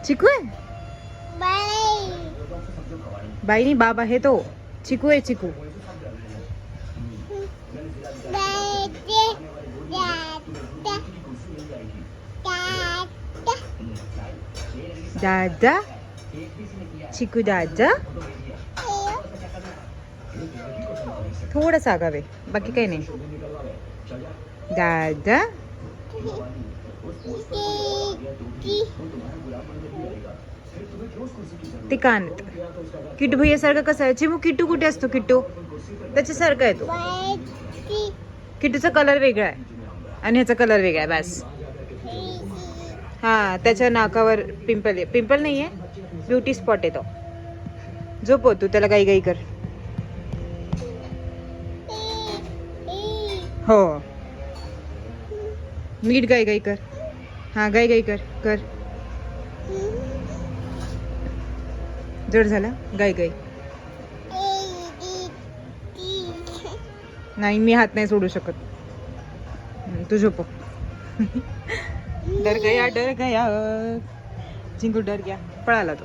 चिकू आहे? बाई नाही, बाबा आहे तो. चिकू आहे चिकू. दादा, चिकू दादा. थोडंसं आगाव आहे, बाकी काही नाही. दादा. ते कान किट्टू भैयासारखं कसं आहे चिमू? किट्टू कुठे असतो? किट्टू त्याच्यासारखा आहे तो. किट्टूचा कलर वेगळा आहे आणि ह्याचा कलर वेगळा आहे बस. हा, त्याच्या नाकावर पिंपल आहे. पिंपल नाही आहे, ब्युटी स्पॉट आहे तो. झोपव तू त्याला, गाई गाई कर. हो, नीट गाई गाई कर. हा, गाई गाई कर कर. जड झाला, गाई गाई. नाही, मी हात नाही सोडू शकत. तू झोपव. डर गया चिंकू, डर गया. पळाला तो.